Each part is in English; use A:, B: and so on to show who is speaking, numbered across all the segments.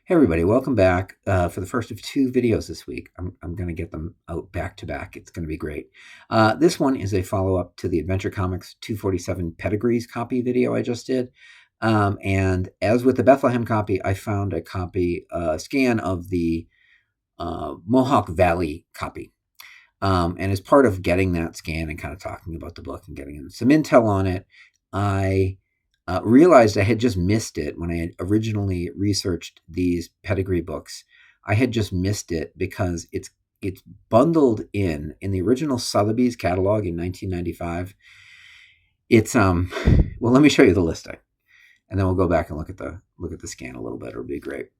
A: Hey everybody, welcome back for the first of two videos this week. I'm going to get them out back to back. It's going to be great. This one is a follow-up to the Adventure Comics 247 Pedigrees copy video I just did. And as with the Bethlehem copy, I found a copy, scan of the Mohawk Valley copy. And as part of getting that scan and kind of talking about the book and getting some intel on it, I realized I had just missed it when I had originally researched these Pedigree books. I had just missed it because it's bundled in the original Sotheby's catalog in 1995. It's well, let me show you the listing, and then we'll go back and look at the scan a little bit. It'll be great.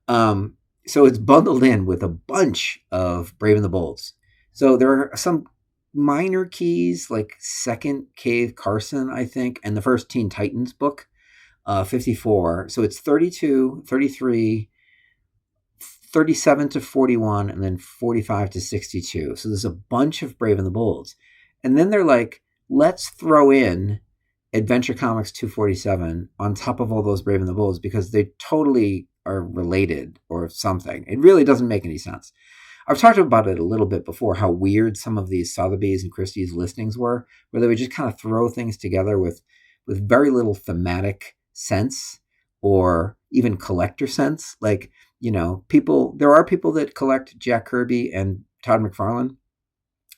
A: So it's bundled in with a bunch of Brave and the Bolds. So there are some minor keys like Second Cave Carson, I think, and the first Teen Titans book, 54. So it's 32, 33, 37 to 41, and then 45 to 62. So there's a bunch of Brave and the Bolds. And then they're like, let's throw in Adventure Comics 247 on top of all those Brave and the Bolds because they totally are related or something. It really doesn't make any sense. I've talked about it a little bit before, how weird some of these Sotheby's and Christie's listings were, where they would just kind of throw things together with very little thematic sense or even collector sense. Like, there are people that collect Jack Kirby and Todd McFarlane,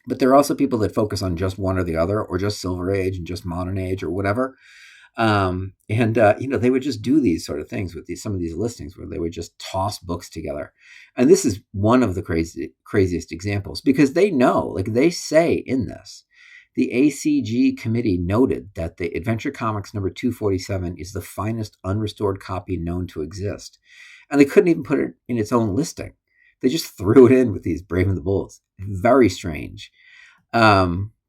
A: but there are also people that focus on just one or the other, or just Silver Age and just Modern Age or whatever. They would just do these sort of things with some of these listings where they would just toss books together. And this is one of the craziest examples because they know, like they say in this, the ACG committee noted that the Adventure Comics number 247 is the finest unrestored copy known to exist. And they couldn't even put it in its own listing. They just threw it in with these Brave and the Bolds. Very strange.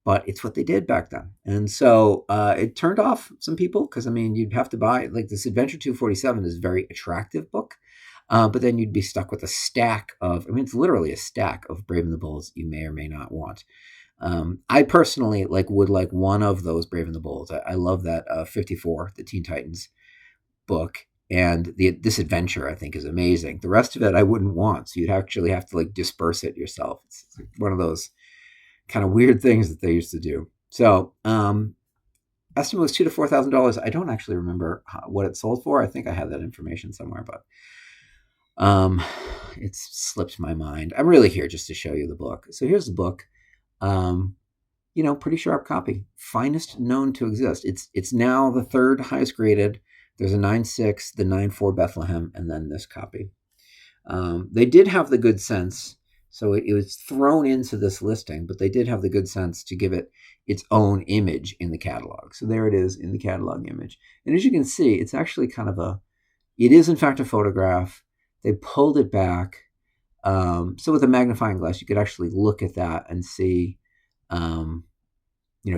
A: But it's what they did back then. And so it turned off some people because, you'd have to buy, like this Adventure 247 is a very attractive book. But then you'd be stuck with a stack of, it's literally a stack of Brave and the Bolds you may or may not want. I personally would like one of those Brave and the Bolds. I love that 54, the Teen Titans book. And this adventure, I think, is amazing. The rest of it I wouldn't want. So you'd actually have to disperse it yourself. It's one of those kind of weird things that they used to do. So estimate was $2,000 to $4,000. I don't actually remember what it sold for. I think I have that information somewhere, but it's slipped my mind. I'm really here just to show you the book. So here's the book. Pretty sharp copy. Finest known to exist. It's now the third highest graded. There's a 9.6, the 9.4 Bethlehem, and then this copy. They did have the good sense. So it was thrown into this listing, but they did have the good sense to give it its own image in the catalog. So there it is in the catalog image. And as you can see, it's actually it is in fact a photograph. They pulled it back. So with a magnifying glass, you could actually look at that and see,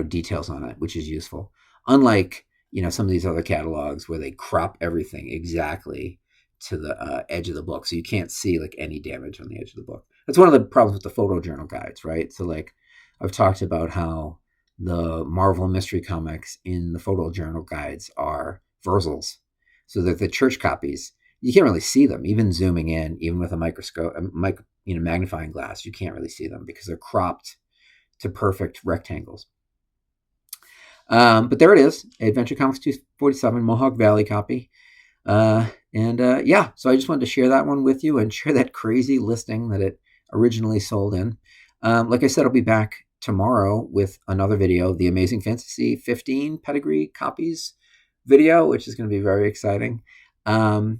A: details on it, which is useful. Unlike, some of these other catalogs where they crop everything exactly to the edge of the book. So you can't see any damage on the edge of the book. That's one of the problems with the photojournal guides, right? So I've talked about how the Marvel mystery comics in the photojournal guides are Wurzels. So that the church copies, you can't really see them, even zooming in, even with a microscope, magnifying glass, you can't really see them because they're cropped to perfect rectangles. But there it is, Adventure Comics 247 Mohawk Valley copy. So I just wanted to share that one with you and share that crazy listing that it originally sold in. Like I said, I'll be back tomorrow with another video, the Amazing Fantasy 15 Pedigree copies video, which is going to be very exciting. So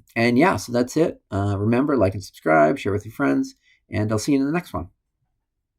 A: that's it. Remember, like and subscribe, share with your friends, and I'll see you in the next one.